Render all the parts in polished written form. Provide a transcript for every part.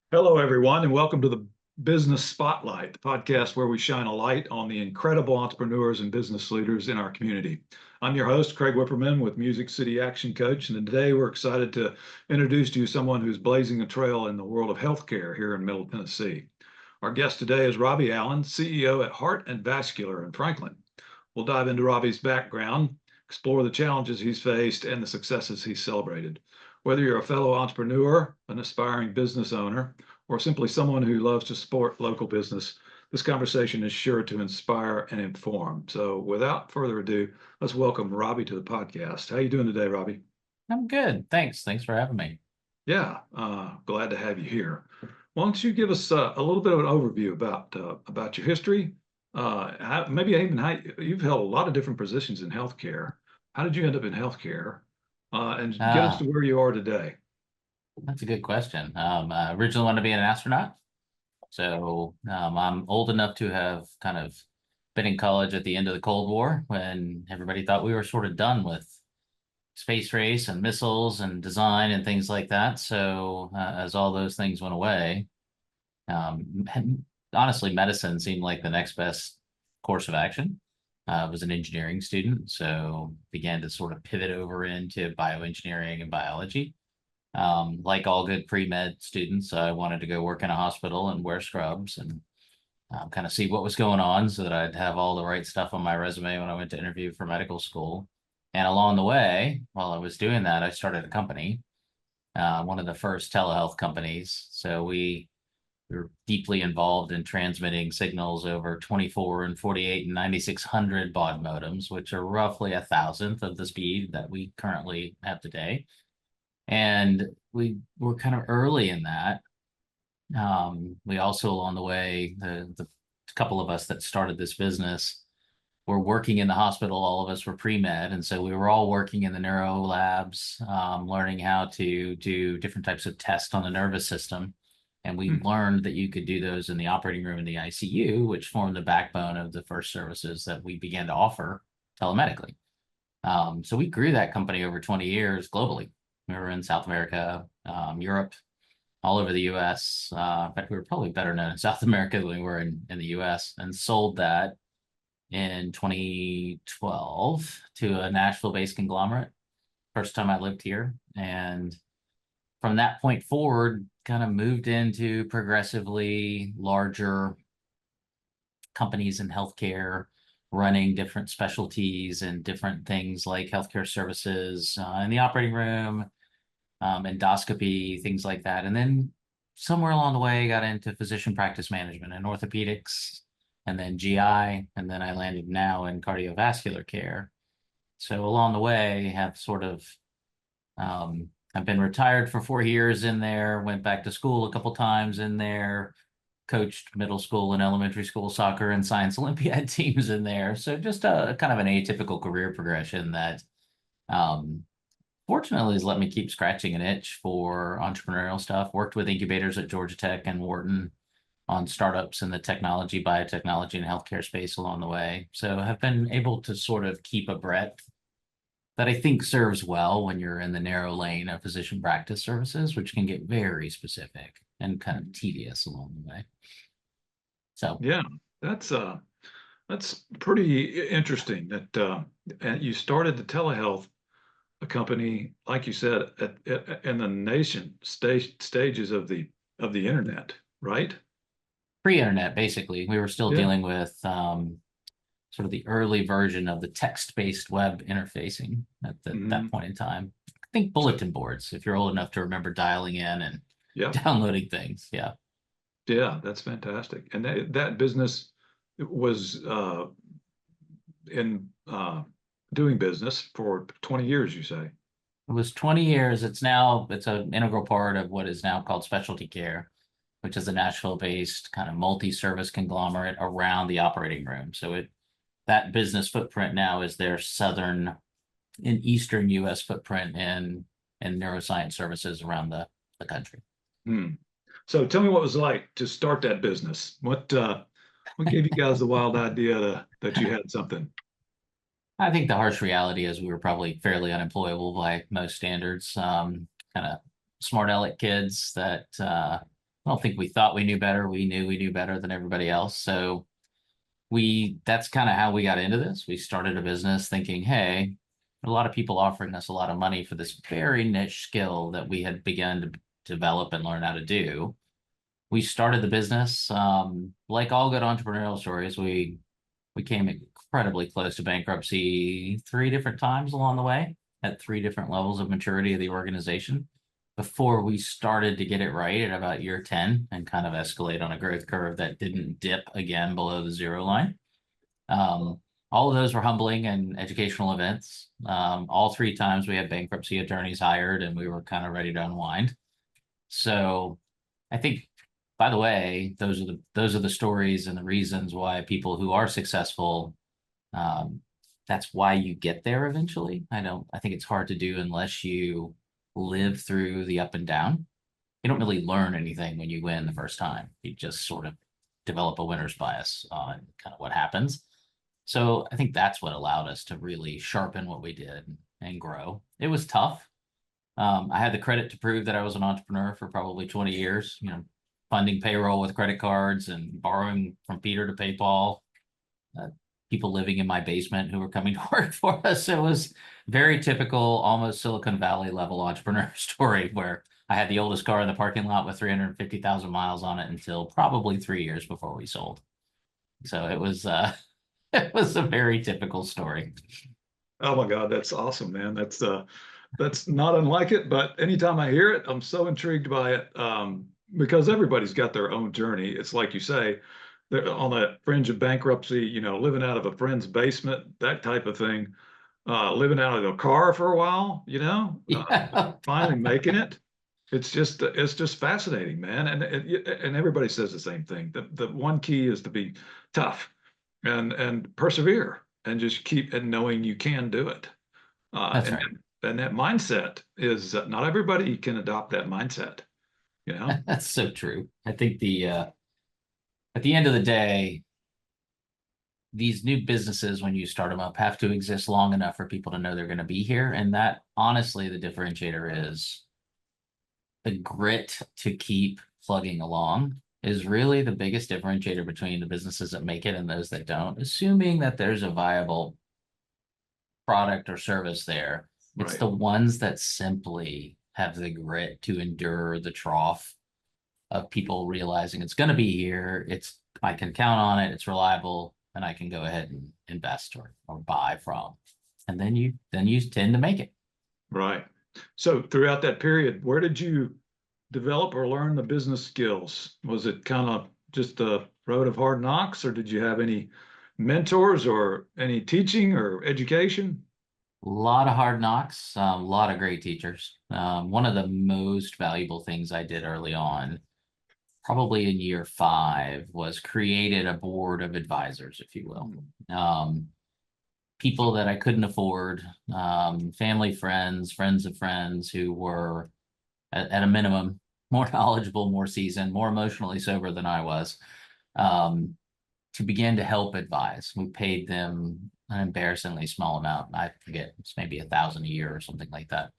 Hello, everyone, and welcome to the Business Spotlight, the podcast where we shine a light on the incredible entrepreneurs and business leaders in our community. I'm your host, Craig Whipperman with Music City Action Coach, and today we're excited to introduce to you someone who's blazing a trail in the world of healthcare here in Middle Tennessee. Our guest today is Robbie Allen, CEO at Heart and Vascular in Franklin. We'll dive into Robbie's background, explore the challenges he's faced, and the successes he's celebrated. Whether you're a fellow entrepreneur, an aspiring business owner, or simply someone who loves to support local business, this conversation is sure to inspire and inform. So without further ado, let's welcome Robbie to the podcast. How you doing today, Robbie? I'm good. Thanks. Thanks for having me. Yeah, glad to have you here. Why don't you give us a little bit of an overview about your history? Maybe even how you've held a lot of different positions in healthcare. How did you end up in healthcare? And get us to where you are today. That's a good question. I originally wanted to be an astronaut. So I'm old enough to have kind of been in college at the end of the Cold War when everybody thought we were sort of done with space race and missiles and design and things like that. So as all those things went away, honestly, medicine seemed like the next best course of action. I was an engineering student, so began to sort of pivot over into bioengineering and biology. Like all good pre-med students, I wanted to go work in a hospital and wear scrubs and kind of see what was going on so that I'd have all the right stuff on my resume when I went to interview for medical school. And along the way, while I was doing that, I started a company, one of the first telehealth companies. So we were deeply involved in transmitting signals over 24 and 48 and 9600 baud modems, which are roughly 1,000th of the speed that we currently have today. And we were kind of early in that. We also, along the way, the couple of us that started this business were working in the hospital. All of us were pre-med. And so we were all working in the neuro labs, learning how to do different types of tests on the nervous system. And we learned that you could do those in the operating room in the ICU, which formed the backbone of the first services that we began to offer telemedically. So we grew that company over 20 years globally. We were in South America, Europe, all over the US. In fact, we were probably better known in South America than we were in the US, and sold that in 2012 to a Nashville-based conglomerate. First time I lived here. And from that point forward, kind of moved into progressively larger companies in healthcare, running different specialties and different things like healthcare services in the operating room, endoscopy, things like that. And then somewhere along the way, got into physician practice management and orthopedics, and then GI, and then I landed now in cardiovascular care. So along the way, have sort of, I've been retired for 4 years in there, went back to school a couple times in there, coached middle school and elementary school soccer and science Olympiad teams in there. So just a kind of an atypical career progression that fortunately has let me keep scratching an itch for entrepreneurial stuff. Worked with incubators at Georgia Tech and Wharton on startups in the technology, biotechnology, and healthcare space along the way. So have been able to sort of keep a breadth that I think serves well when you're in the narrow lane of physician practice services, which can get very specific and kind of tedious along the way. So Yeah, that's pretty interesting that and you started the telehealth company, like you said, in the nation stages of the internet, right? pre-internet, basically, we were still Yeah. dealing with sort of the early version of the text-based web interfacing at that point in time. I think bulletin boards, if you're old enough to remember dialing in and Yeah. downloading things. Yeah. Yeah, that's fantastic. And that business was in doing business for 20 years, you say? It was 20 years. It's an integral part of what is now called specialty care, which is a Nashville-based kind of multi-service conglomerate around the operating room. So that business footprint now is their southern and eastern U.S. footprint in neuroscience services around the country. So tell me what it was like to start that business. What gave you guys the wild idea that you had something? I think the harsh reality is we were probably fairly unemployable by most standards. Kind of smart aleck kids that I don't think we thought we knew better. We knew better than everybody else. So that's kind of how we got into this. We started a business thinking, hey, a lot of people offering us a lot of money for this very niche skill that we had begun to develop and learn how to do. We started the business. Like all good entrepreneurial stories, we came incredibly close to bankruptcy 3 different times along the way at 3 different levels of maturity of the organization before we started to get it right at about year 10 and kind of escalate on a growth curve that didn't dip again below the 0 line. All of those were humbling and educational events. All 3 times we had bankruptcy attorneys hired and we were kind of ready to unwind. So I think, by the way, those are the stories and the reasons why people who are successful, that's why you get there eventually. I think it's hard to do unless you live through the up and down. You don't really learn anything when you win the first time. You just sort of develop a winner's bias on kind of what happens. So I think that's what allowed us to really sharpen what we did and grow. It was tough. I had the credit to prove that I was an entrepreneur for probably 20 years, funding payroll with credit cards and borrowing from Peter to pay Paul, people living in my basement who were coming to work for us. It was very typical, almost Silicon Valley level entrepreneur story where I had the oldest car in the parking lot with 350,000 miles on it until probably 3 years before we sold. So it was it was a very typical story. Oh my God, that's awesome, man. That's not unlike it, but anytime I hear it, I'm so intrigued by it, because everybody's got their own journey. It's like you say, they're on the fringe of bankruptcy, living out of a friend's basement, that type of thing, living out of a car for a while, Yeah. finally making it. It's just fascinating, man. And everybody says the same thing. The one key is to be tough and persevere and just keep and knowing you can do it. That's And right. and that mindset is not everybody can adopt that mindset, you know? That's so true. I think at the end of the day, these new businesses, when you start them up, have to exist long enough for people to know they're going to be here. And that, honestly, the differentiator is the grit to keep plugging along is really the biggest differentiator between the businesses that make it and those that don't, assuming that there's a viable product or service there. It's Right. the ones that simply have the grit to endure the trough of people realizing it's going to be here. I can count on it. It's reliable, and I can go ahead and invest or buy from. And then you tend to make it. Right. So throughout that period, where did you develop or learn the business skills? Was it kind of just the road of hard knocks, or did you have any mentors or any teaching or education? A lot of hard knocks, a lot of great teachers. One of the most valuable things I did early on, probably in year 5, was created a board of advisors, if you will. People that I couldn't afford, family, friends of friends who were at a minimum more knowledgeable, more seasoned, more emotionally sober than I was, to begin to help advise. We paid them an embarrassingly small amount. I forget, it's maybe $1,000 a year or something like that.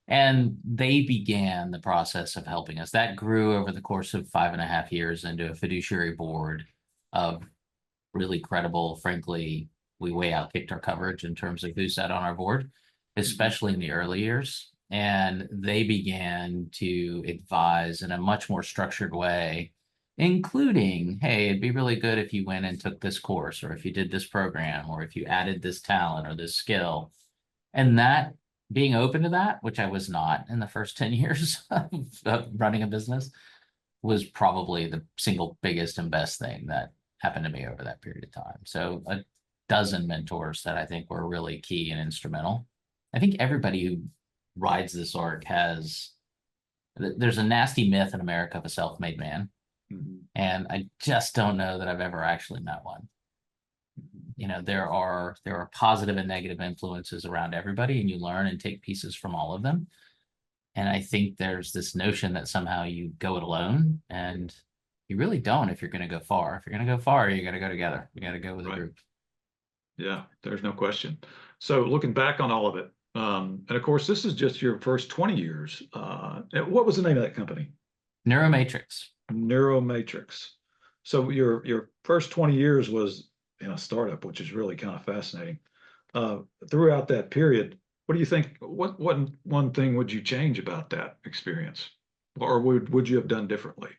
And they began the process of helping us. That grew over the course of 5.5 years into a fiduciary board of really credible, frankly, we way outkicked our coverage in terms of who sat on our board, especially in the early years. And they began to advise in a much more structured way, including, hey, it'd be really good if you went and took this course, or if you did this program, or if you added this talent or this skill. And that being open to that, which I was not in the first 10 years of running a business, was probably the single biggest and best thing that happened to me over that period of time. So a dozen mentors that I think were really key and instrumental. I think everybody who rides this arc there's a nasty myth in America of a self-made man. And I just don't know that I've ever actually met one. There are positive and negative influences around everybody, and you learn and take pieces from all of them. And I think there's this notion that somehow you go it alone, and you really don't if you're going to go far. If you're going to go far, you got to go together. You got to go with a group. Yeah, there's no question. So looking back on all of it, and of course, this is just your first 20 years. What was the name of that company? Neuromatrix. Neuromatrix. So your first 20 years was in a startup, which is really kind of fascinating. Throughout that period, what do you think? What one thing would you change about that experience, or would you have done differently?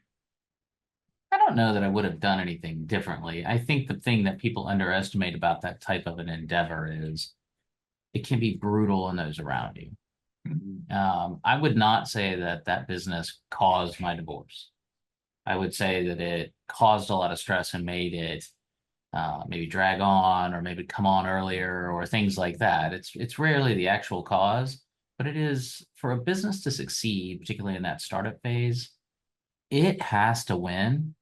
I don't know that I would have done anything differently. I think the thing that people underestimate about that type of an endeavor is it can be brutal on those around you. Mhm. I would not say that that business caused my divorce. I would say that it caused a lot of stress and made it maybe drag on or maybe come on earlier or things like that. It's rarely the actual cause, but it is for a business to succeed, particularly in that startup phase, it has to win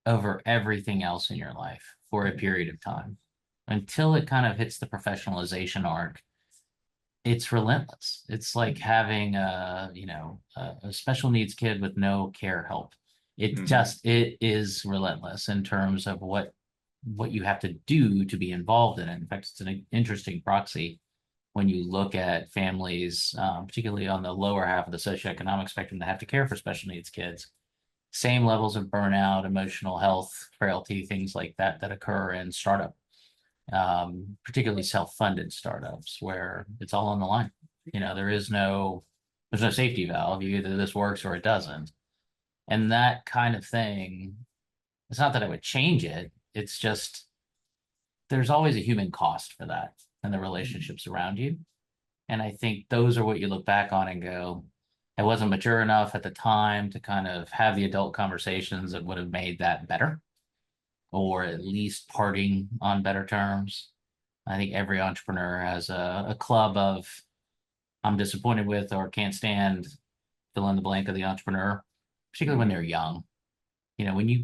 over everything else in your life for a period of time until it kind of hits the professionalization arc. It's relentless. It's like having a special needs kid with no care help. Mhm. It is relentless in terms of what you have to do to be involved in it. In fact, it's an interesting proxy when you look at families, particularly on the lower half of the socioeconomic spectrum that have to care for special needs kids. Same levels of burnout, emotional health, frailty, things like that that occur in startup, particularly self-funded startups where it's all on the line. There's no safety valve. Either this works or it doesn't. And that kind of thing, it's not that I would change it. It's just there's always a human cost for that and the relationships around you. And I think those are what you look back on and go, I wasn't mature enough at the time to kind of have the adult conversations that would have made that better, or at least parting on better terms. I think every entrepreneur has a club of I'm disappointed with or can't stand, fill in the blank of the entrepreneur, particularly when they're Mhm. young.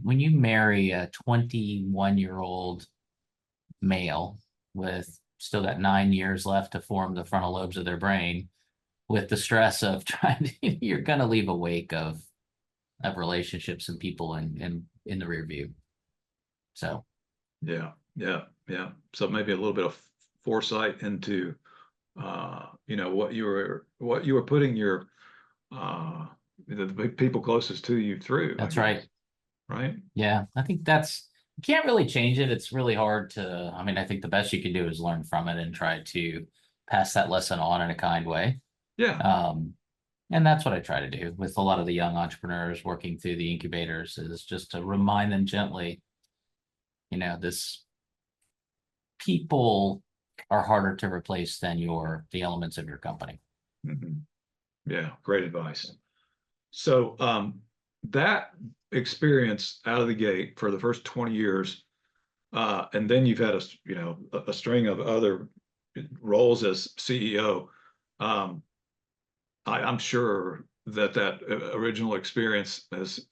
When you marry a 21-year-old male with still got 9 years left to form the frontal lobes of their brain, with the stress of trying to, you're going to leave a wake of relationships and people in the rear view. So Yeah, yeah, yeah. So maybe a little bit of foresight into what you were putting your uh the people closest to you through, I that's guess, right. right? Yeah, I think that's you can't really change it. It's really hard to, I mean, I think the best you can do is learn from it and try to pass that lesson on in a kind way. Yeah. Um, and that's what I try to do with a lot of the young entrepreneurs working through the incubators is just to remind them gently, this people are harder to replace than the elements of your company. Mhm. Yeah, great advice. So that experience out of the gate for the first 20 years, and then you've had a string of other roles as CEO. Um, I'm sure that original experience has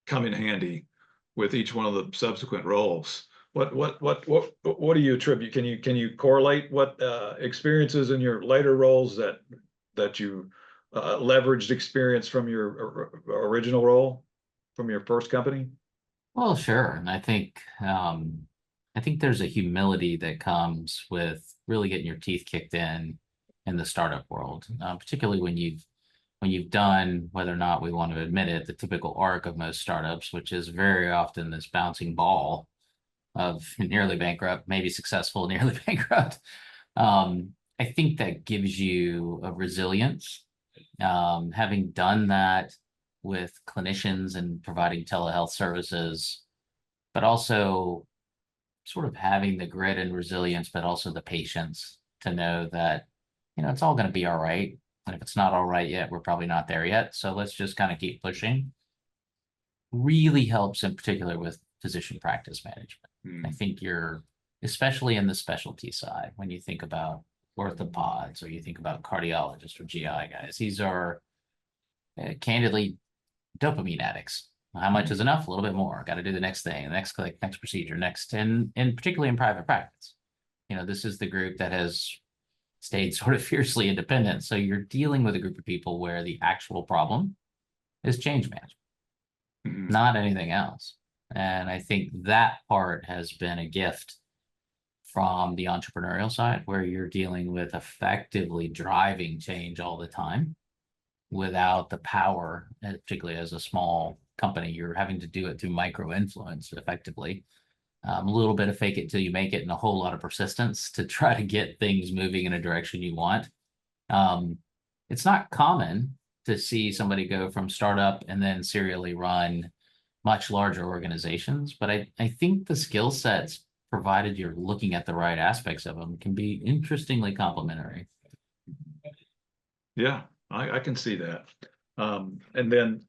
come in handy with each one of the subsequent roles. What do you attribute? Can you correlate what experiences in your later roles that you leveraged experience from your original role from your first company? Well, sure. And I think there's a humility that comes with really getting your teeth kicked in the startup world, particularly when you've done, whether or not we want to admit it, the typical arc of most startups, which is very often this bouncing ball of nearly bankrupt, maybe successful, nearly bankrupt. I think that gives you a resilience. Having done that with clinicians and providing telehealth services, but also sort of having the grit and resilience, but also the patience to know that, it's all going to be all right. And if it's not all right yet, we're probably not there yet. So let's just kind of keep pushing. Really helps in particular with physician practice management. I Hmm. think especially in the specialty side, when you think about orthopods or you think about cardiologists or GI guys, these are candidly dopamine addicts. How much is enough? A little bit more. Got to do the next thing, the next click, next procedure, next, and particularly in private practice. This is the group that has stayed sort of fiercely independent. So you're dealing with a group of people where the actual problem is change management, Hmm. not anything else. And I think that part has been a gift from the entrepreneurial side, where you're dealing with effectively driving change all the time. without the power, particularly as a small company. You're having to do it through micro influence effectively. A little bit of fake it till you make it and a whole lot of persistence to try to get things moving in a direction you want. It's not common to see somebody go from startup and then serially run much larger organizations, but I think the skill sets, provided you're looking at the right aspects of them, can be interestingly complementary. Yeah, I can see that. And then,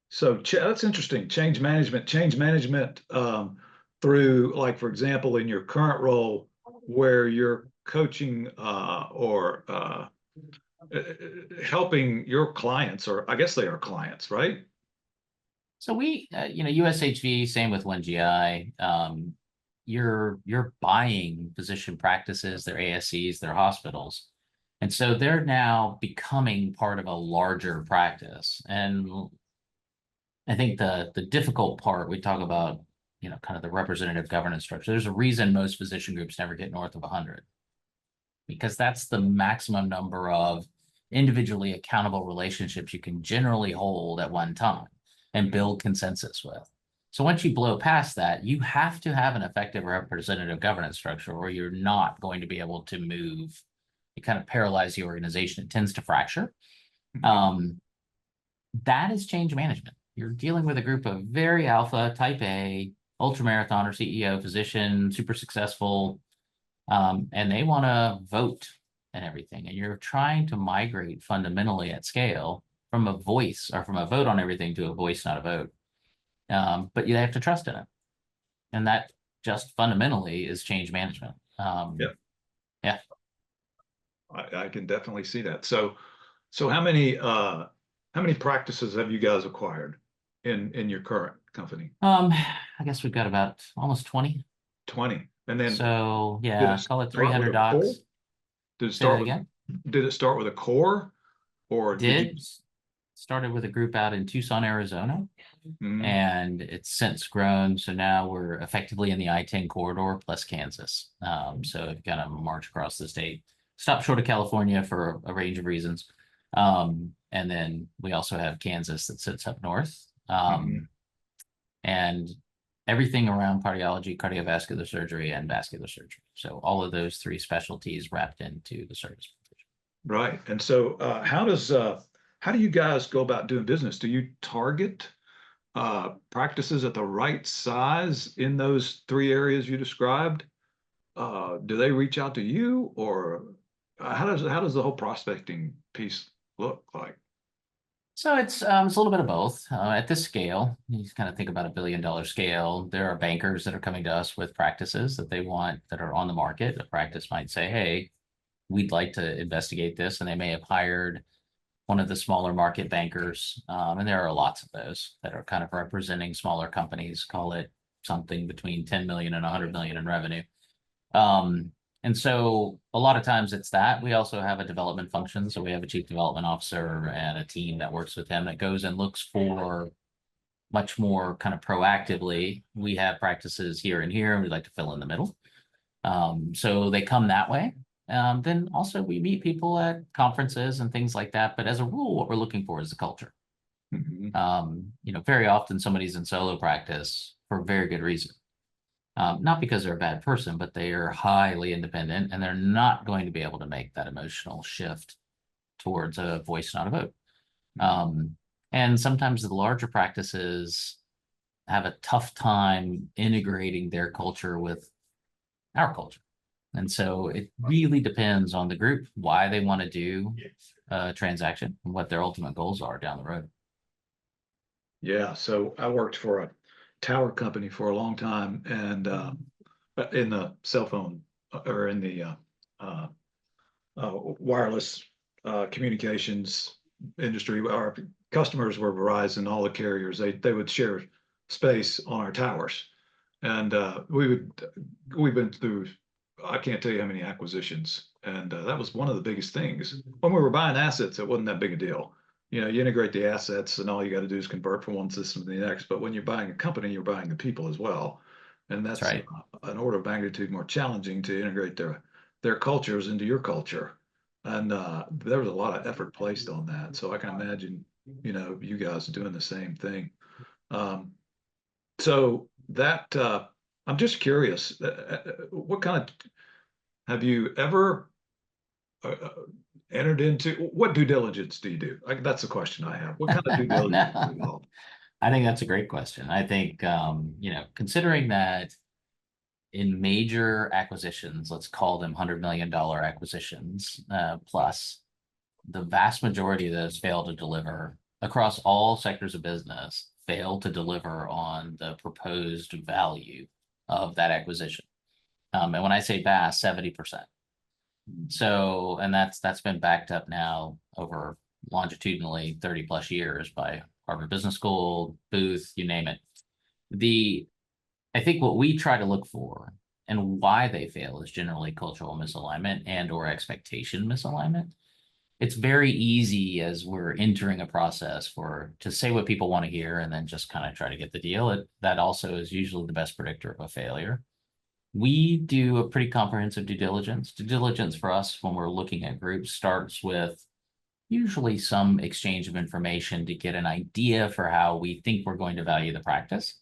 so that's interesting. Change management through, like, for example, in your current role where you're coaching or helping your clients, or I guess they are clients, right? So we, USHV, same with 1GI. You're buying physician practices, their ASCs, their hospitals. And so they're now becoming part of a larger practice. And I think the difficult part, we talk about, kind of the representative governance structure. There's a reason most physician groups never get north of 100, because that's the maximum number of individually accountable relationships you can generally hold at one time and build consensus with. So once you blow past that, you have to have an effective representative governance structure, or you're not going to be able to move. You kind of paralyze the organization. It tends to fracture. That is change management. You're dealing with a group of very alpha, type A, ultramarathoner, CEO, physician, super successful, and they want to vote and everything. And you're trying to migrate fundamentally at scale from a voice, or from a vote on everything, to a voice, not a vote. But you have to trust in it. And that just fundamentally is change management. Yeah. Yeah. I can definitely see that. So how many practices have you guys acquired in your current company? I guess we've got about almost 20. 20. And then So did yeah, it call it start with 300 a core? docs. Did it Say that start with again. did it start with a core, or did you? Started with a group out in Tucson, Arizona, Mhm. and it's since grown. So now we're effectively in the I-10 corridor plus Kansas. So it kind of march across the state. Stop short of California for a range of reasons. And then we also have Kansas that sits up north. And everything around cardiology, cardiovascular surgery, and vascular surgery. So all of those three specialties wrapped into the service. Right. And so how do you guys go about doing business? Do you target practices at the right size in those three areas you described? Do they reach out to you, or how does the whole prospecting piece look like? So it's a little bit of both. At this scale, you just kind of think about $1 billion scale. There are bankers that are coming to us with practices that they want, that are on the market. A practice might say, "Hey, we'd like to investigate this," and they may have hired one of the smaller market bankers. And there are lots of those that are kind of representing smaller companies, call it something between 10 million and 100 million in revenue. And so a lot of times it's that. We also have a development function. So we have a chief development officer and a team that works with him that goes and looks for much more kind of proactively. We have practices here and here, and we'd like to fill in the middle. So they come that way. Then also we meet people at conferences and things like that. But as a rule, what we're looking for is the culture. Very often somebody's in solo practice for a very good reason. Not because they're a bad person, but they are highly independent, and they're not going to be able to make that emotional shift towards a voice, not a vote. And sometimes the larger practices have a tough time integrating their culture with our culture. And so it really depends on the group, why they want to do a transaction, and what their ultimate goals are down the road. Yeah. So I worked for a tower company for a long time, and in the cell phone or in the wireless communications industry. Our customers were Verizon, all the carriers. They would share space on our towers, and we've been through, I can't tell you how many acquisitions, and that was one of the biggest things. When we were buying assets, it wasn't that big a deal. You integrate the assets, and all you got to do is convert from one system to the next. But when you're buying a company, you're buying the people as well, and that's right. An order of magnitude more challenging to integrate their cultures into your culture. And there was a lot of effort placed on that. So I can imagine, you guys doing the same thing. Um, so that I'm just curious, what kind of have you ever entered into? What due diligence do you do? That's the question I have. What kind of due diligence is No, involved? I think that's a great question. I think, considering that in major acquisitions, let's call them $100 million acquisitions, plus, the vast majority of those fail to deliver across all sectors of business, fail to deliver on the proposed value of that acquisition. And when I say vast, 70%. So, and that's been backed up now over longitudinally 30 plus years by Harvard Business School, Booth, you name it. I think what we try to look for and why they fail is generally cultural misalignment and or expectation misalignment. It's very easy as we're entering a process to say what people want to hear and then just kind of try to get the deal. That also is usually the best predictor of a failure. We do a pretty comprehensive due diligence. Due diligence for us when we're looking at groups starts with usually some exchange of information to get an idea for how we think we're going to value the practice.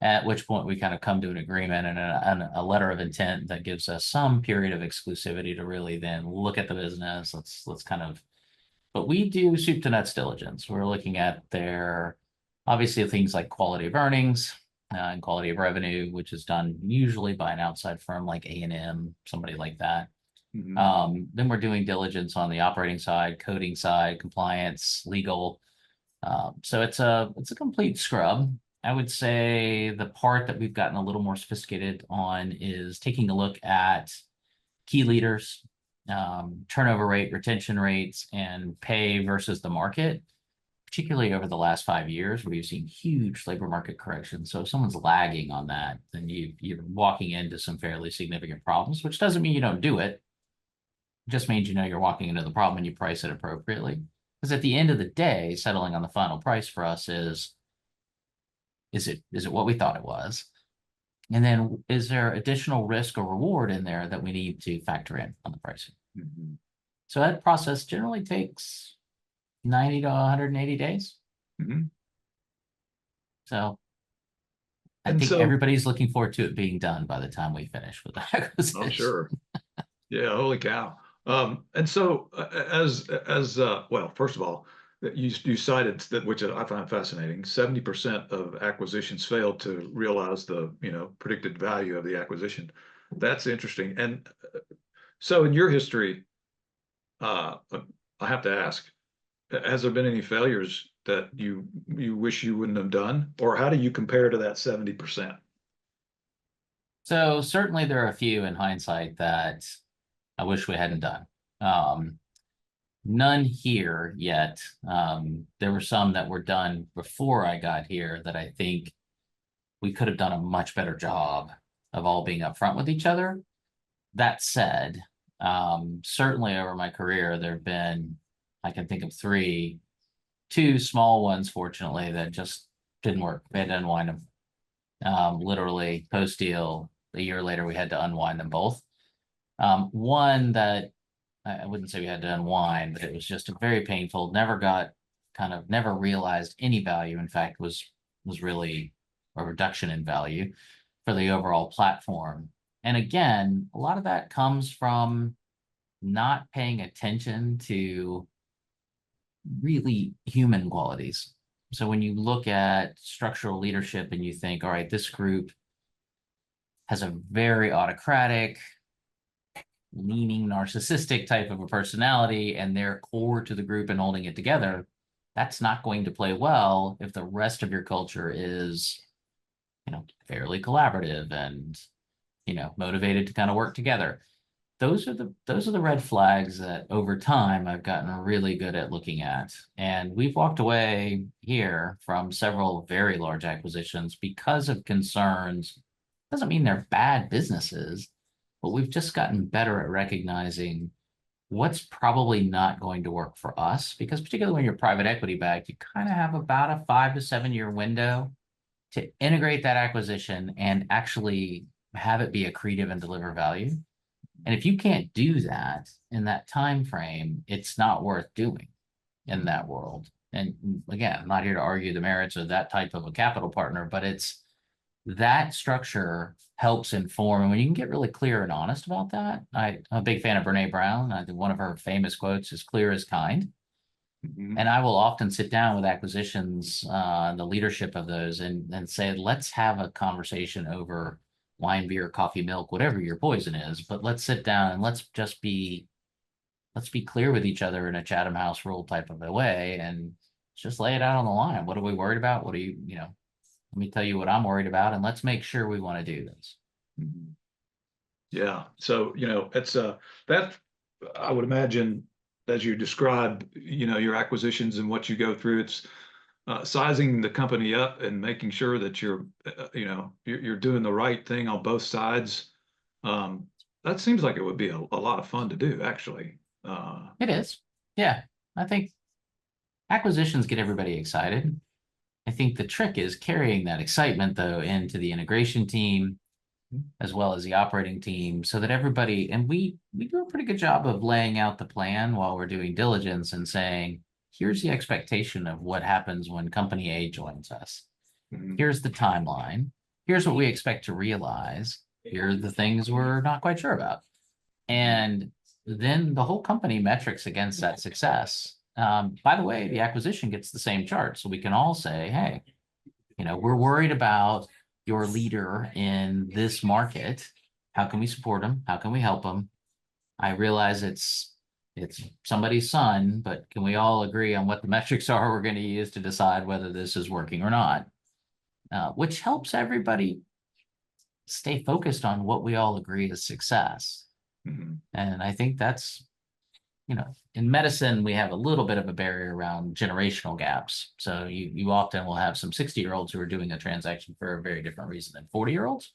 At which point we kind of come to an agreement and a letter of intent that gives us some period of exclusivity to really then look at the business. Let's kind of, but we do soup to nuts diligence. We're looking at their, obviously things like quality of earnings and quality of revenue, which is done usually by an outside firm like A&M, somebody like that. Then we're doing diligence on the operating side, coding side, compliance, legal. So it's a complete scrub. I would say the part that we've gotten a little more sophisticated on is taking a look at key leaders, turnover rate, retention rates, and pay versus the market, particularly over the last 5 years, where you've seen huge labor market corrections. So if someone's lagging on that, then you're walking into some fairly significant problems, which doesn't mean you don't do it. It just means you're walking into the problem and you price it appropriately. Because at the end of the day, settling on the final price for us is it what we thought it was? And then is there additional risk or reward in there that we need to factor in on the pricing? So that process generally takes 90 to 180 days. So I think everybody's looking forward to it being done by the time we finish with the acquisition. Oh, sure. Yeah, holy cow. And so well, first of all, you cited that, which I find fascinating, 70% of acquisitions fail to realize the, predicted value of the acquisition. That's interesting. And so in your history, I have to ask, has there been any failures that you wish you wouldn't have done? Or how do you compare to that 70%? So certainly there are a few in hindsight that I wish we hadn't done. None here yet. There were some that were done before I got here that I think we could have done a much better job of all being upfront with each other. That said, certainly over my career, there have been, I can think of two small ones, fortunately, that just didn't work. We had to unwind them. Literally post-deal, a year later, we had to unwind them both. One that I wouldn't say we had to unwind, but it was just a very painful, never realized any value. In fact, was really a reduction in value for the overall platform. And again, a lot of that comes from not paying attention to really human qualities. So when you look at structural leadership and you think, all right, this group has a very autocratic, leaning, narcissistic type of a personality, and they're core to the group and holding it together, that's not going to play well if the rest of your culture is, fairly collaborative and, motivated to kind of work together. Those are the red flags that over time I've gotten really good at looking at. And we've walked away here from several very large acquisitions because of concerns. Doesn't mean they're bad businesses, but we've just gotten better at recognizing what's probably not going to work for us, because particularly when you're private equity backed, you kind of have about a 5 to 7 year window to integrate that acquisition and actually have it be accretive and deliver value. And if you can't do that in that time frame, it's not worth doing in that world. And again, I'm not here to argue the merits of that type of a capital partner, but it's that structure helps inform. And when you can get really clear and honest about that, I'm a big fan of Brene Brown. I think one of her famous quotes is "clear is kind." Mhm. And I will often sit down with acquisitions, the leadership of those, and say, let's have a conversation over wine, beer, coffee, milk, whatever your poison is. But let's sit down and let's be clear with each other in a Chatham House rule type of a way, and just lay it out on the line. What are we worried about? What are you, let me tell you what I'm worried about, and let's make sure we want to do this. Mhm. Yeah. So, it's that I would imagine as you describe, your acquisitions and what you go through, it's sizing the company up and making sure that you're doing the right thing on both sides. Um, that seems like it would be a lot of fun to do, actually. It is. Yeah. I think acquisitions get everybody excited. I think the trick is carrying that excitement though into the integration team as well as the operating team so that everybody, and we do a pretty good job of laying out the plan while we're doing diligence and saying, here's the expectation of what happens when company A joins us. Mhm. Here's the timeline. Here's what we expect to realize. Here are the things we're not quite sure about. And then the whole company metrics against that success. By the way, the acquisition gets the same chart. So we can all say, hey, we're worried about your leader in this market. How can we support them? How can we help them? I realize it's somebody's son, but can we all agree on what the metrics are we're going to use to decide whether this is working or not? Which helps everybody stay focused on what we all agree is success. Mhm. And I think that's, in medicine, we have a little bit of a barrier around generational gaps. So you often will have some 60-year-olds who are doing a transaction for a very different reason than 40-year-olds.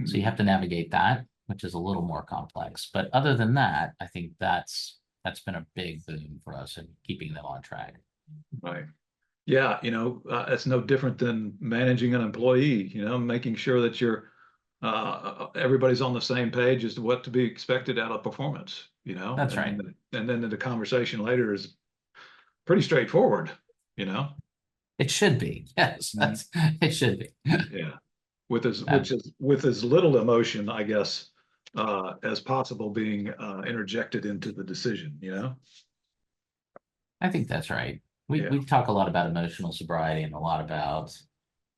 So you Mhm. have to navigate that, which is a little more complex. But other than that, I think that's been a big boon for us in keeping them on track. Right. Yeah, it's no different than managing an employee, making sure that everybody's on the same page as to what to be expected out of performance, That's right. and then the conversation later is pretty straightforward, you know. It should be. Yes, Mhm. it should be. Yeah, with as Uh, which is with as little emotion, I guess, as possible being interjected into the decision. I think that's right. Yeah. We talk a lot about emotional sobriety and a lot about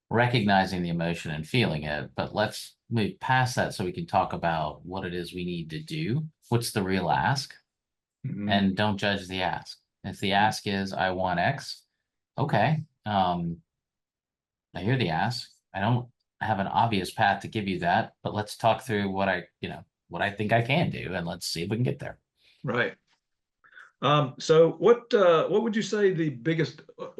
recognizing the emotion and feeling it, but let's move past that so we can talk about what it is we need to do. What's the real ask? Mhm. And don't judge the ask. If the ask is I want X, okay. I hear the ask. I don't have an obvious path to give you that, but let's talk through what I think I can do, and let's see if we can get there. Right. So what would you say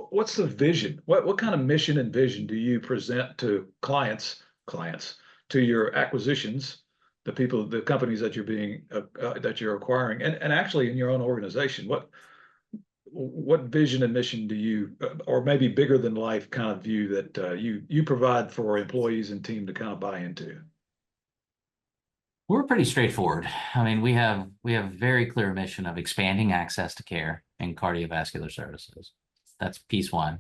what's the vision? What kind of mission and vision do you present to clients to your acquisitions, the companies that that you're acquiring, and actually in your own organization? What vision and mission do you, or maybe bigger than life kind of view that you provide for employees and team to kind of buy into? We're pretty straightforward. I mean, we have very clear mission of expanding access to care and cardiovascular services. That's piece one.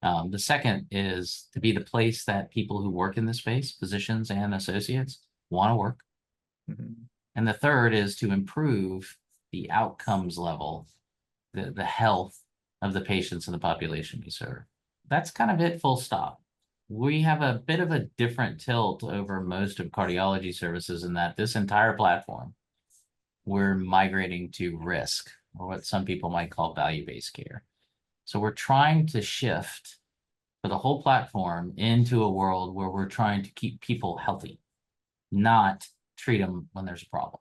The second is to be the place that people who work in this space, physicians and associates, want to work. Mhm. And the third is to improve the outcomes level, the health of the patients in the population we serve. That's kind of it, full stop. We have a bit of a different tilt over most of cardiology services in that this entire platform, we're migrating to risk, or what some people might call value-based care. So we're trying to shift for the whole platform into a world where we're trying to keep people healthy, not treat them when there's a problem,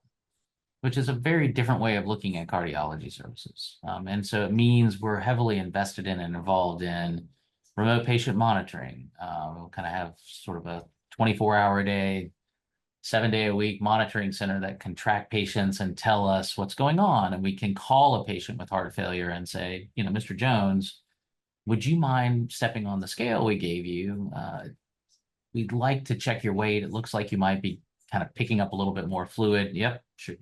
which is a very different way of looking at cardiology services. And so it means we're heavily invested in and involved in remote patient monitoring. We'll kind of have sort of a 24-hour a day, 7-day a week monitoring center that can track patients and tell us what's going on. And we can call a patient with heart failure and say, Mr. Jones, would you mind stepping on the scale we gave you? We'd like to check your weight. It looks like you might be kind of picking up a little bit more fluid. Yep, sure.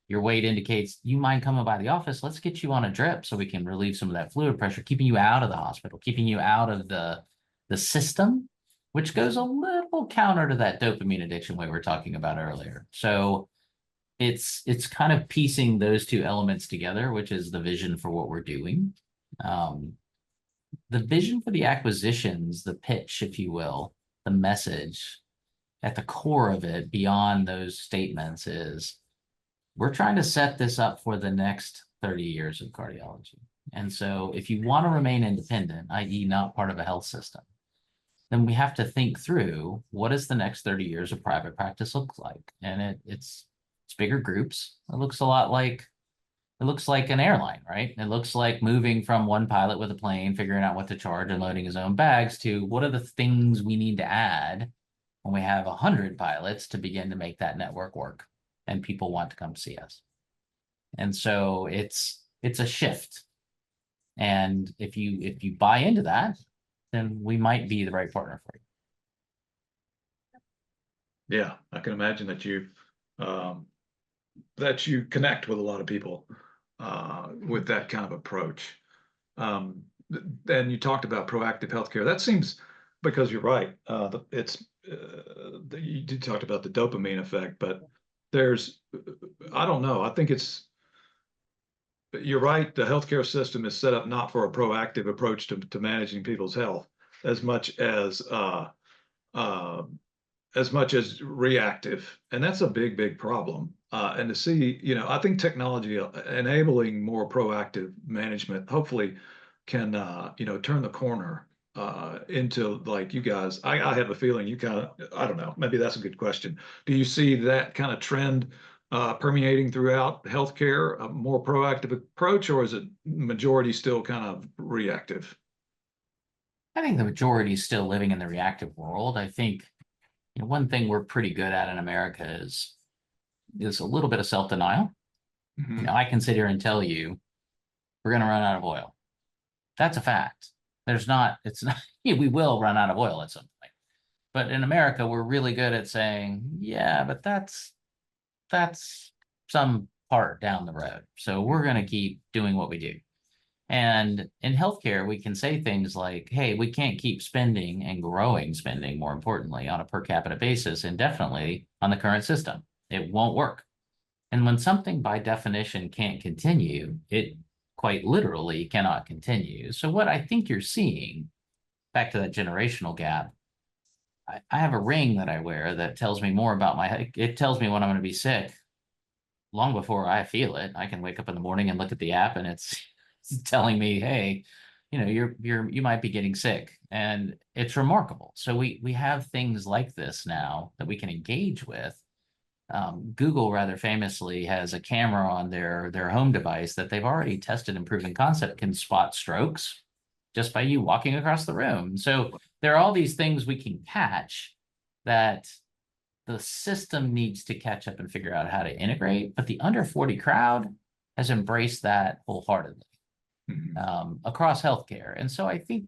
Your weight indicates you mind coming by the office. Let's get you on a drip so we can relieve some of that fluid pressure, keeping you out of the hospital, keeping you out of the system, which goes a little counter to that dopamine addiction we were talking about earlier. So it's kind of piecing those two elements together, which is the vision for what we're doing. The vision for the acquisitions, the pitch, if you will, the message at the core of it beyond those statements is we're trying to set this up for the next 30 years of cardiology. And so if you want to remain independent, i.e. not part of a health system, then we have to think through what does the next 30 years of private practice look like? And it's bigger groups. It looks like an airline, right? It looks like moving from one pilot with a plane, figuring out what to charge and loading his own bags to what are the things we need to add when we have 100 pilots to begin to make that network work and people want to come see us. And so it's a shift. And if you buy into that, then we might be the right partner for you. Yeah, I can imagine that you connect with a lot of people with that kind of approach. And you talked about proactive healthcare. That seems, because you're right, you talked about the dopamine effect, but I don't know. I think you're right. The healthcare system is set up not for a proactive approach to managing people's health as much as reactive. And that's a big problem. And to see, I think technology enabling more proactive management hopefully can, turn the corner into, like, you guys. I have a feeling you kind of, I don't know, maybe that's a good question. Do you see that kind of trend permeating throughout healthcare, a more proactive approach, or is it majority still kind of reactive? I think the majority is still living in the reactive world. I think one thing we're pretty good at in America is a little bit of self-denial. Mm-hmm. I can sit here and tell you we're going to run out of oil. That's a fact. We will run out of oil at some point. But in America, we're really good at saying, yeah, but that's some part down the road. So we're going to keep doing what we do. And in healthcare, we can say things like, hey, we can't keep spending and growing spending, more importantly, on a per capita basis indefinitely on the current system. It won't work. And when something by definition can't continue, it quite literally cannot continue. So what I think you're seeing, back to that generational gap, I have a ring that I wear that tells me more about it tells me when I'm going to be sick long before I feel it. I can wake up in the morning and look at the app and it's telling me, hey, you might be getting sick, and it's remarkable. So we have things like this now that we can engage with. Google rather famously has a camera on their home device that they've already tested and proven concept can spot strokes just by you walking across the room. So there are all these things we can catch that the system needs to catch up and figure out how to integrate, but the under 40 crowd has embraced that wholeheartedly. Across healthcare. And so I think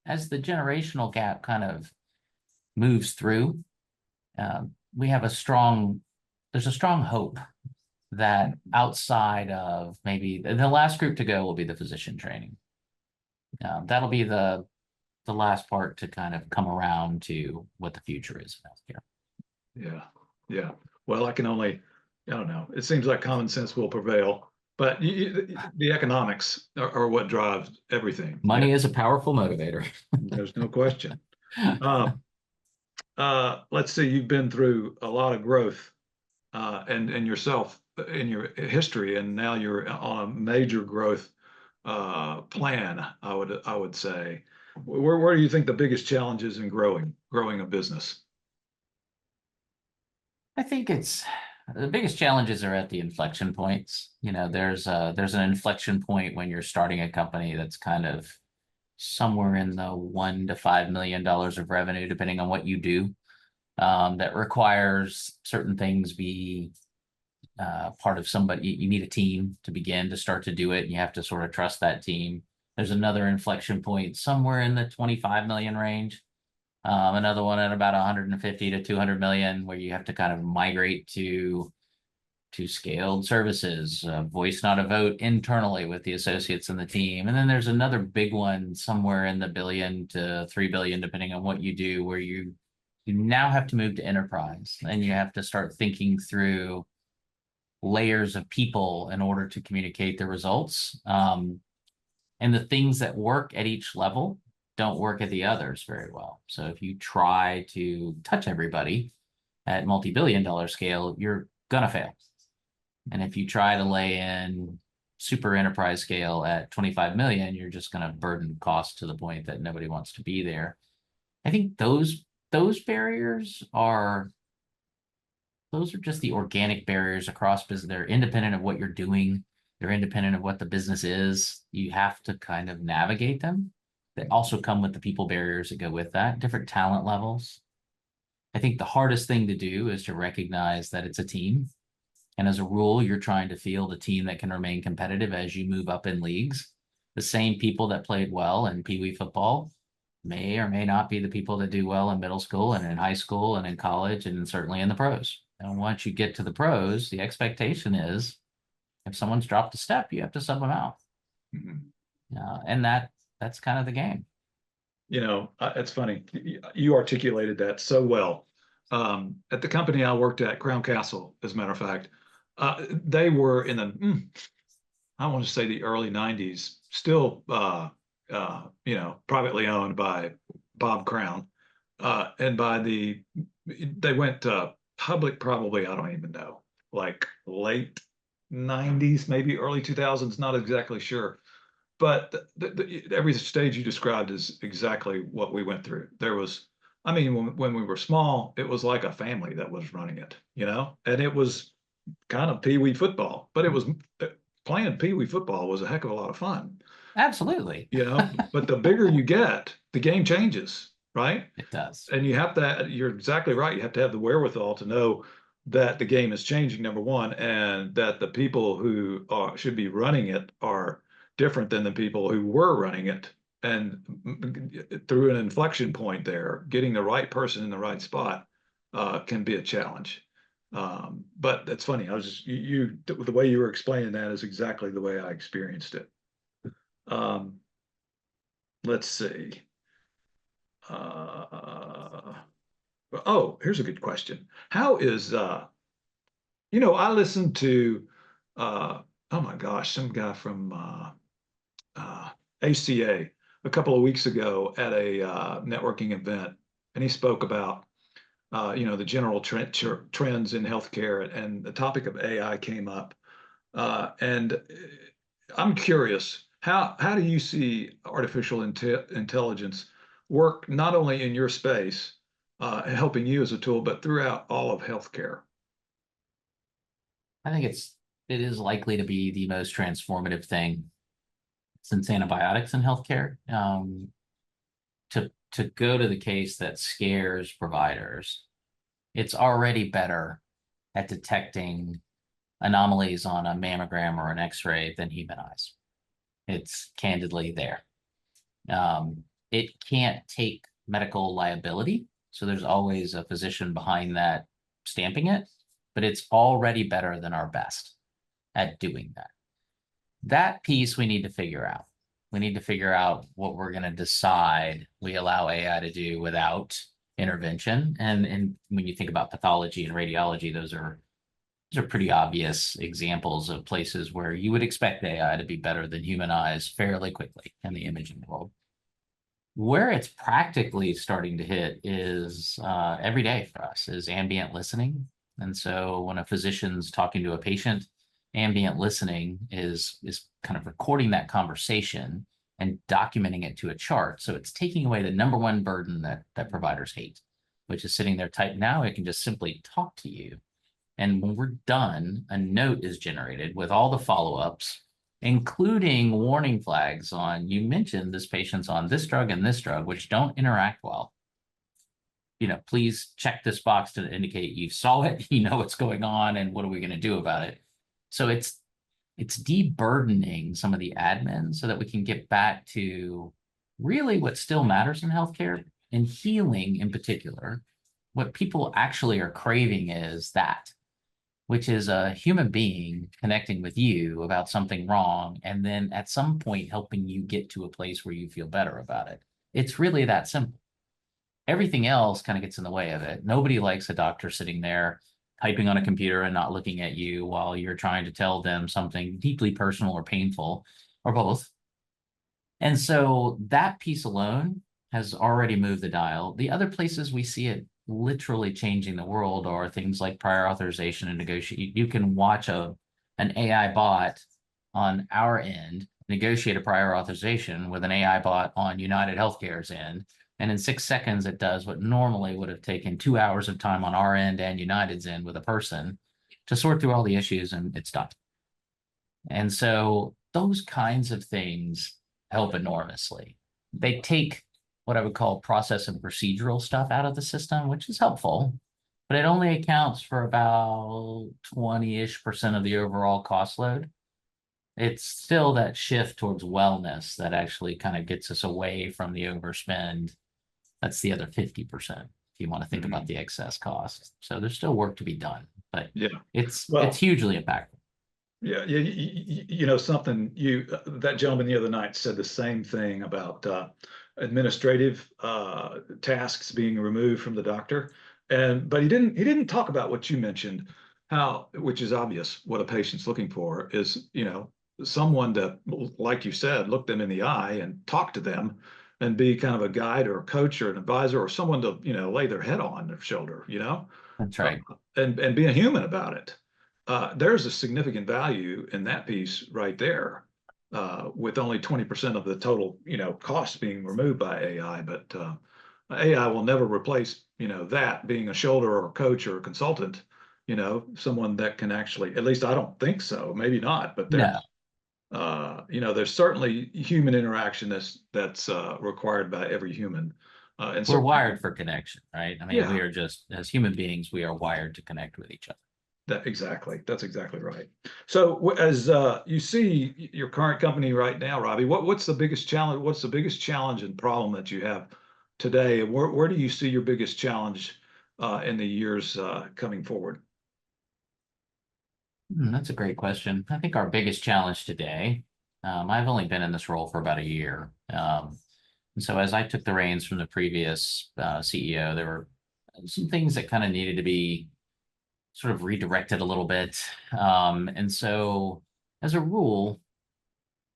as the generational gap kind of moves through, there's a strong hope that outside of maybe the last group to go will be the physician training. That'll be the last part to kind of come around to what the future is in healthcare. Yeah. Well, I don't know. It seems like common sense will prevail. But the economics are what drives everything. Money is a powerful motivator. There's no question. Let's see, you've been through a lot of growth and yourself in your history, and now you're on a major growth plan, I would say. Where do you think the biggest challenge is in growing a business? I think the biggest challenges are at the inflection points. There's an inflection point when you're starting a company that's kind of somewhere in the $1 to $5 million of revenue, depending on what you do, that requires certain things be part of somebody. You need a team to begin to start to do it. And you have to sort of trust that team. There's another inflection point somewhere in the 25 million range. Another one at about 150 to 200 million, where you have to kind of migrate to scaled services, voice not a vote internally with the associates and the team. And then there's another big one somewhere in the billion to 3 billion, depending on what you do, where you now have to move to enterprise and you have to start thinking through layers of people in order to communicate the results. And the things that work at each level don't work at the others very well. So if you try to touch everybody at multi-billion-dollar scale, you're gonna fail. And if you try to lay in super enterprise scale at 25 million, you're just going to burden costs to the point that nobody wants to be there. I think those barriers are just the organic barriers across business. They're independent of what you're doing. They're independent of what the business is. You have to kind of navigate them. They also come with the people barriers that go with that, different talent levels. I think the hardest thing to do is to recognize that it's a team. And as a rule, you're trying to field a team that can remain competitive as you move up in leagues. The same people that played well in Pee Wee football may or may not be the people that do well in middle school and in high school and in college and certainly in the pros. And once you get to the pros, the expectation is if someone's dropped a step, you have to sub them out. And that's kind of the game. It's funny. You articulated that so well. At the company I worked at, Crown Castle, as a matter of fact, they were in the, I want to say the early 90s, still, privately owned by Bob Crown. And they went public probably, I don't even know, like late 90s, maybe early 2000s, not exactly sure. But every stage you described is exactly what we went through. When we were small, it was like a family that was running it, and it was kind of Pee Wee football, but playing Pee Wee football was a heck of a lot of fun. Absolutely. But the bigger you get, the game changes, right? It does. And you're exactly right. You have to have the wherewithal to know that the game is changing, number one, and that the people who should be running it are different than the people who were running it. And through an inflection point there, getting the right person in the right spot can be a challenge. But that's funny. The way you were explaining that is exactly the way I experienced it. Let's see. Here's a good question. How is, I listened to, oh my gosh, some guy from ACA a couple of weeks ago at a networking event, and he spoke about the general trends in healthcare, and the topic of AI came up. And I'm curious, how do you see artificial intelligence work not only in your space, helping you as a tool, but throughout all of healthcare? I think it is likely to be the most transformative thing since antibiotics in healthcare. To go to the case that scares providers, it's already better at detecting anomalies on a mammogram or an X-ray than human eyes. It's candidly there. It can't take medical liability, so there's always a physician behind that stamping it, but it's already better than our best at doing that. That piece we need to figure out. We need to figure out what we're going to decide we allow AI to do without intervention. And when you think about pathology and radiology, those are pretty obvious examples of places where you would expect AI to be better than human eyes fairly quickly in the imaging world. Where it's practically starting to hit is every day for us is ambient listening. And so when a physician's talking to a patient, ambient listening is kind of recording that conversation and documenting it to a chart. So it's taking away the number one burden that providers hate, which is sitting there typing. Now it can just simply talk to you. And when we're done, a note is generated with all the follow-ups, including warning flags on, you mentioned this patient's on this drug and this drug, which don't interact well. Please check this box to indicate you saw it, you know what's going on, and what are we going to do about it? So it's deburdening some of the admin so that we can get back to really what still matters in healthcare, In healing in particular, what people actually are craving is that, which is a human being connecting with you about something wrong, and then at some point helping you get to a place where you feel better about it. It's really that simple. Everything else kind of gets in the way of it. Nobody likes a doctor sitting there typing on a computer and not looking at you while you're trying to tell them something deeply personal or painful, or both. And so that piece alone has already moved the dial. The other places we see it literally changing the world are things like prior authorization and negotiate. You can watch an AI bot on our end negotiate a prior authorization with an AI bot on United Healthcare's end. And in 6 seconds, it does what normally would have taken 2 hours of time on our end and United's end with a person to sort through all the issues, and it's done. And so those kinds of things help enormously. They take what I would call process and procedural stuff out of the system, which is helpful, but it only accounts for about 20-ish% of the overall cost load. It's still that shift towards wellness that actually kind of gets us away from the overspend. That's the other 50%, if you want to think about the excess cost. So there's still work to be done, but Yeah. it's Well, hugely impactful. yeah, you know something. That gentleman the other night said the same thing about administrative tasks being removed from the doctor, but he didn't talk about what you mentioned, which is obvious. What a patient's looking for is someone to, like you said, look them in the eye and talk to them, and be kind of a guide or a coach or an advisor or someone to lay their head on their shoulder, That's uh, right. and being human about it. There's a significant value in that piece right there, with only 20% of the total, costs being removed by AI. But AI will never replace, that being a shoulder or a coach or a consultant, someone that can actually, at least I don't think so, maybe not, but No, there's certainly human interaction that's required by every human. And we're certainly, wired for connection, right? I mean, we yeah. are just, as human beings, we are wired to connect with each other. Exactly. That's exactly right. So as you see your current company right now, Robbie, what's the biggest challenge? What's the biggest challenge and problem that you have today? And where do you see your biggest challenge in the years coming forward? That's a great question. I think our biggest challenge today, I've only been in this role for about a year. And so as I took the reins from the previous CEO, there were some things that kind of needed to be sort of redirected a little bit. And so as a rule,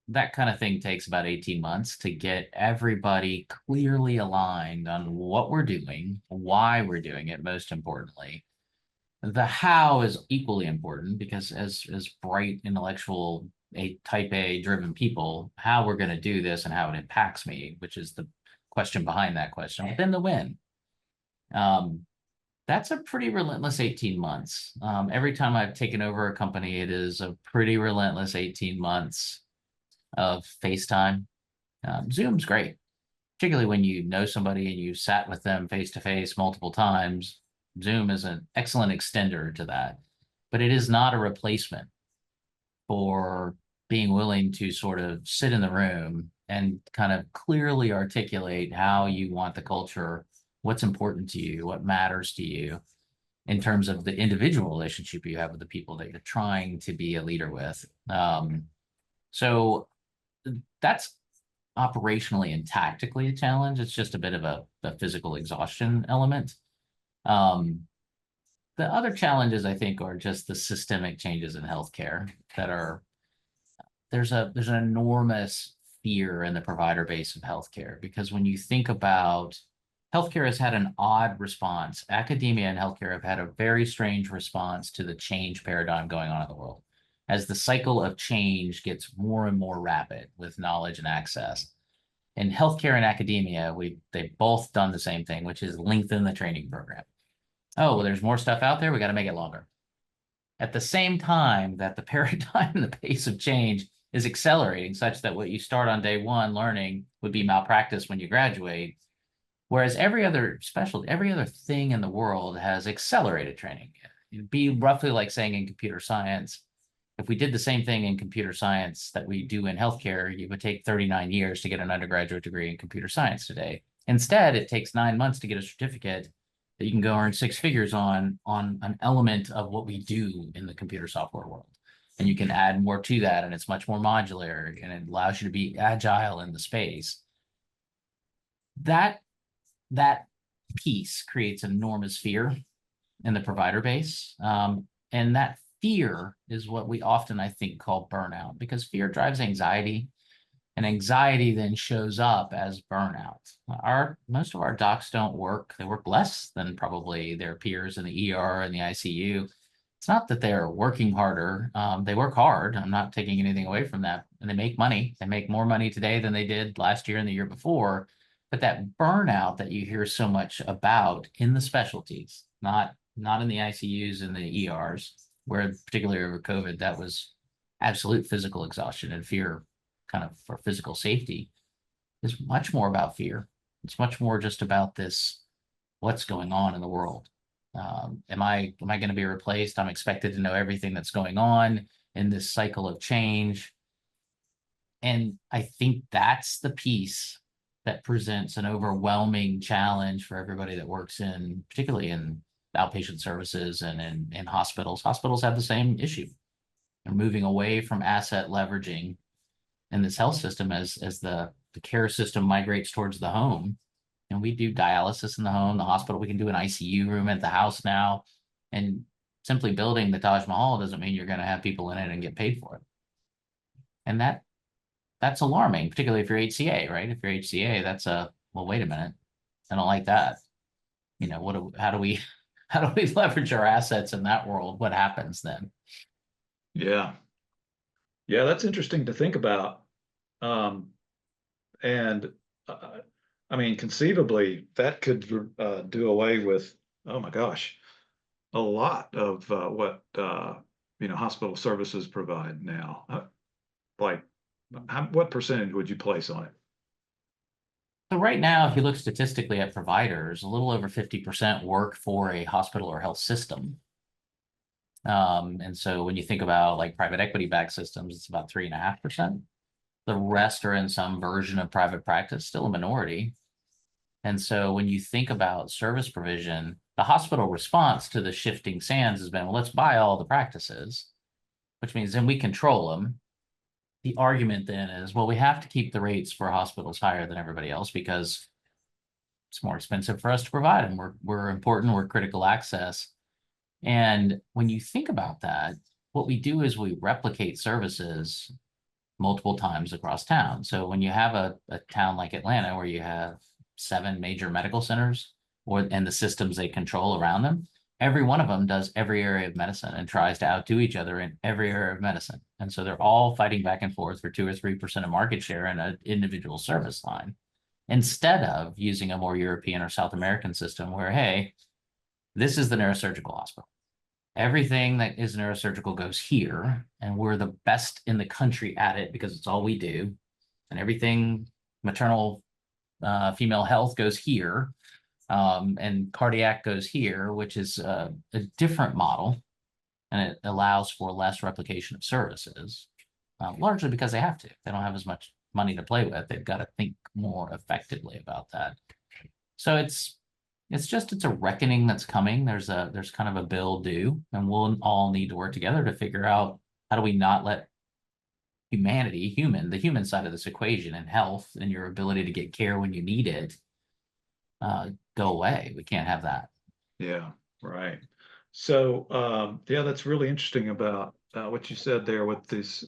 that kind of thing takes about 18 months to get everybody clearly aligned on what we're doing, why we're doing it, most importantly. The how is equally important because as bright, intellectual, type A driven people, how we're going to do this and how it impacts me, which is the question behind that question. But then the when. That's a pretty relentless 18 months. Every time I've taken over a company, it is a pretty relentless 18 months of FaceTime. Zoom's great, particularly when you know somebody and you sat with them face to face multiple times. Zoom is an excellent extender to that, but it is not a replacement for being willing to sort of sit in the room and kind of clearly articulate how you want the culture, what's important to you, what matters to you in terms of the individual relationship you have with the people that you're trying to be a leader with. So that's operationally and tactically a challenge. It's just a bit of a physical exhaustion element. The other challenges I think are just the systemic changes in healthcare that are there's an enormous fear in the provider base of healthcare because when you think about healthcare has had an odd response. Academia and healthcare have had a very strange response to the change paradigm going on in the world. As the cycle of change gets more and more rapid with knowledge and access. In healthcare and academia, they've both done the same thing, which is lengthen the training program. Oh, well, there's more stuff out there. We got to make it longer. At the same time that the paradigm and the pace of change is accelerating such that what you start on day one learning would be malpractice when you graduate. Whereas every other thing in the world has accelerated training. It'd be roughly like saying in computer science, if we did the same thing in computer science that we do in healthcare, it would take 39 years to get an undergraduate degree in computer science today. Instead, it takes 9 months to get a certificate that you can go earn 6 figures on an element of what we do in the computer software world. And you can add more to that, and it's much more modular, and it allows you to be agile in the space. That piece creates enormous fear in the provider base. And that fear is what we often, I think, call burnout, because fear drives anxiety, and anxiety then shows up as burnout. Most of our docs don't work. They work less than probably their peers in the ER and the ICU. It's not that they're working harder. They work hard. I'm not taking anything away from that. And they make money. They make more money today than they did last year and the year before. But that burnout that you hear so much about in the specialties, not in the ICUs and the ERs, where particularly over COVID, that was absolute physical exhaustion and fear kind of for physical safety, is much more about fear. It's much more just about this, what's going on in the world. Am I going to be replaced? I'm expected to know everything that's going on in this cycle of change. And I think that's the piece that presents an overwhelming challenge for everybody that works in, particularly in outpatient services and in hospitals. Hospitals have the same issue. They're moving away from asset leveraging in this health system as the care system migrates towards the home. And we do dialysis in the home, the hospital. We can do an ICU room at the house now. And simply building the Taj Mahal doesn't mean you're going to have people in it and get paid for it. And that's alarming, particularly if you're HCA, right? If you're HCA, that's well, wait a minute. I don't like that. You know, how do we leverage our assets in that world? What happens then? Yeah. Yeah, that's interesting to think about. And I mean, conceivably, that could do away with, oh my gosh, a lot of what hospital services provide now. What percentage would you place on it? So right now, if you look statistically at providers, a little over 50% work for a hospital or health system. And so when you think about like private equity backed systems, it's about 3.5%. The rest are in some version of private practice, still a minority. And so when you think about service provision, the hospital response to the shifting sands has been, well, let's buy all the practices, which means then we control them. The argument then is, well, we have to keep the rates for hospitals higher than everybody else because it's more expensive for us to provide them. We're important, we're critical access. And when you think about that, what we do is we replicate services multiple times across town. So when you have a town like Atlanta, where you have 7 major medical centers and the systems they control around them, every one of them does every area of medicine and tries to outdo each other in every area of medicine. And so they're all fighting back and forth for 2 or 3% of market share in an individual service line, instead of using a more European or South American system where, hey, this is the neurosurgical hospital. Everything that is neurosurgical goes here, and we're the best in the country at it because it's all we do. And everything maternal female health goes here, and cardiac goes here, which is a different model, and it allows for less replication of services, largely because they have to. They don't have as much money to play with. They've got to think more effectively about that. So it's a reckoning that's coming. There's kind of a bill due, and we'll all need to work together to figure out how do we not let the human side of this equation and health and your ability to get care when you need it go away. We can't have that. Yeah, right. So yeah, that's really interesting about what you said there with this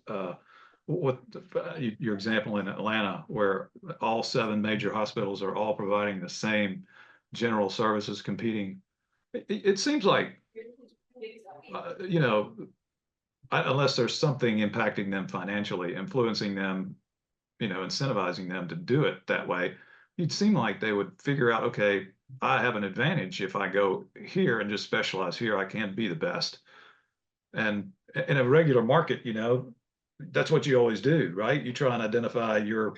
your example in Atlanta, where all 7 major hospitals are all providing the same general services competing. It seems like, unless there's something impacting them financially, influencing them, incentivizing them to do it that way, you'd seem like they would figure out, okay, I have an advantage if I go here and just specialize here. I can be the best. And in a regular market, that's what you always do, right? You try and identify your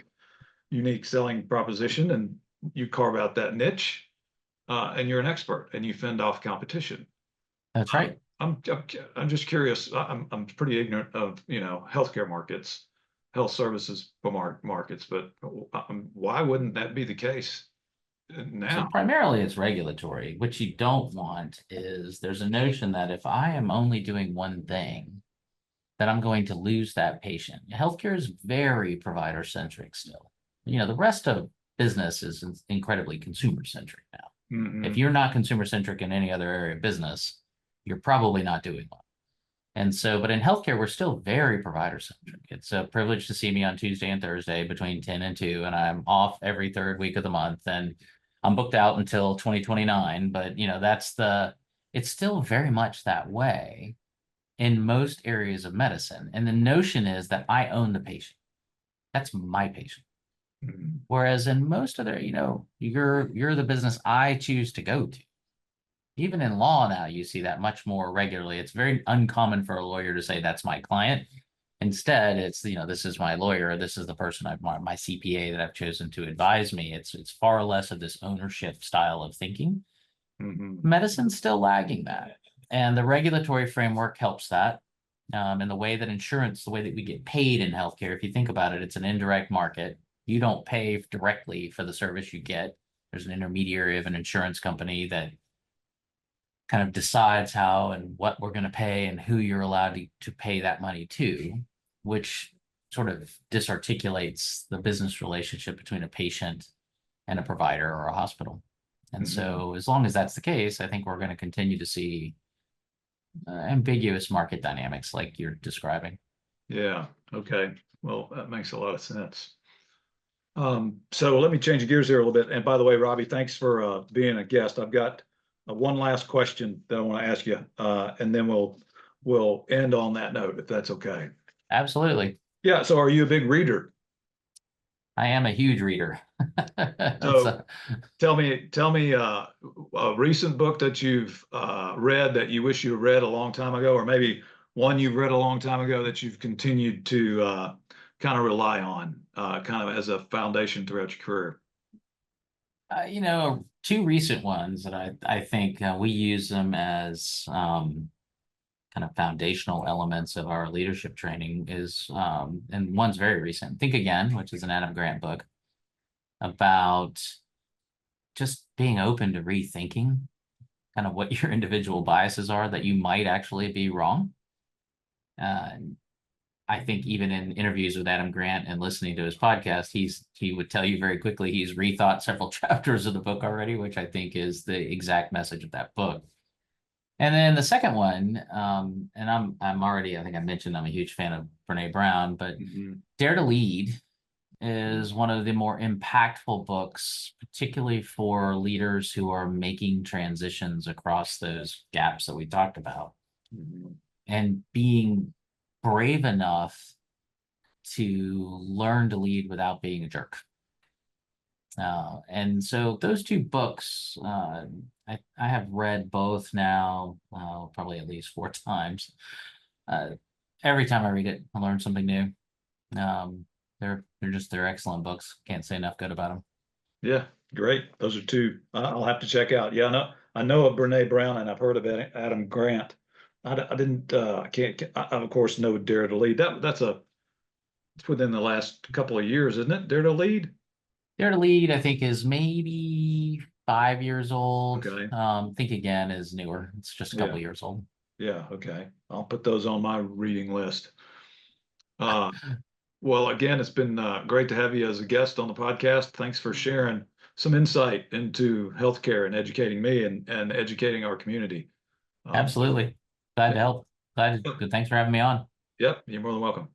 unique selling proposition and you carve out that niche. And you're an expert, and you fend off competition. That's right. I'm just curious. I'm pretty ignorant of healthcare markets, health services markets, but why wouldn't that be the case? So now. primarily it's regulatory. What you don't want is there's a notion that if I am only doing one thing, that I'm going to lose that patient. Healthcare is very provider centric still. The rest of business is incredibly consumer centric now. If you're not consumer centric in any other area of business, you're probably not doing well. And so, but in healthcare, we're still very provider centric. It's a privilege to see me on Tuesday and Thursday between 10 and 2, and I'm off every third week of the month, and I'm booked out until 2029. But it's still very much that way in most areas of medicine. And the notion is that I own the patient. That's my patient. Whereas in most other, you're the business I choose to go to. Even in law now, you see that much more regularly. It's very uncommon for a lawyer to say that's my client. Instead, it's, this is my lawyer, this is the person my CPA that I've chosen to advise me. It's far less of this ownership style of thinking. Medicine's still lagging that. And the regulatory framework helps that. And the way that insurance, the way that we get paid in healthcare, if you think about it, it's an indirect market. You don't pay directly for the service you get. There's an intermediary of an insurance company that kind of decides how and what we're going to pay and who you're allowed to pay that money to, which sort of disarticulates the business relationship between a patient and a provider or a hospital. And so as long as that's the case, I think we're going to continue to see ambiguous market dynamics like you're describing. Yeah. Okay. Well, that makes a lot of sense. So let me change gears here a little bit. And by the way, Robbie, thanks for being a guest. I've got one last question that I want to ask you, and then we'll end on that note, if that's okay. Absolutely. Yeah. So are you a big reader? I am a huge reader. So tell me a recent book that you've read that you wish you read a long time ago, or maybe one you've read a long time ago that you've continued to kind of rely on kind of as a foundation throughout your career. Two recent ones that I think we use them as kind of foundational elements of our leadership training is, and one's very recent, Think Again, which is an Adam Grant book about just being open to rethinking kind of what your individual biases are, that you might actually be wrong. I think even in interviews with Adam Grant and listening to his podcast, he would tell you very quickly he's rethought several chapters of the book already, which I think is the exact message of that book. And then the second one, and I'm already, I think I mentioned I'm a huge fan of Brene Brown, but Dare to Lead is one of the more impactful books, particularly for leaders who are making transitions across those gaps that we talked about, and being brave enough to learn to lead without being a jerk. And so those two books, I have read both now, probably at least 4 times. Every time I read it, I learn something new. They're excellent books. Can't say enough good about them. Yeah, great. Those are two I'll have to check out. Yeah, I know of Brene Brown, and I've heard of Adam Grant. I didn't. I of course know Dare to Lead. It's within the last couple of years, isn't it? Dare to Lead. Dare to Lead, I think, is maybe 5 years old. Okay. Think Again is newer. It's just a couple years old. Yeah. Okay. I'll put those on my reading list. Well, again, it's been great to have you as a guest on the podcast. Thanks for sharing some insight into healthcare and educating me and educating our community. Absolutely. Glad to help. Thanks for having me on. Yep. You're more than welcome.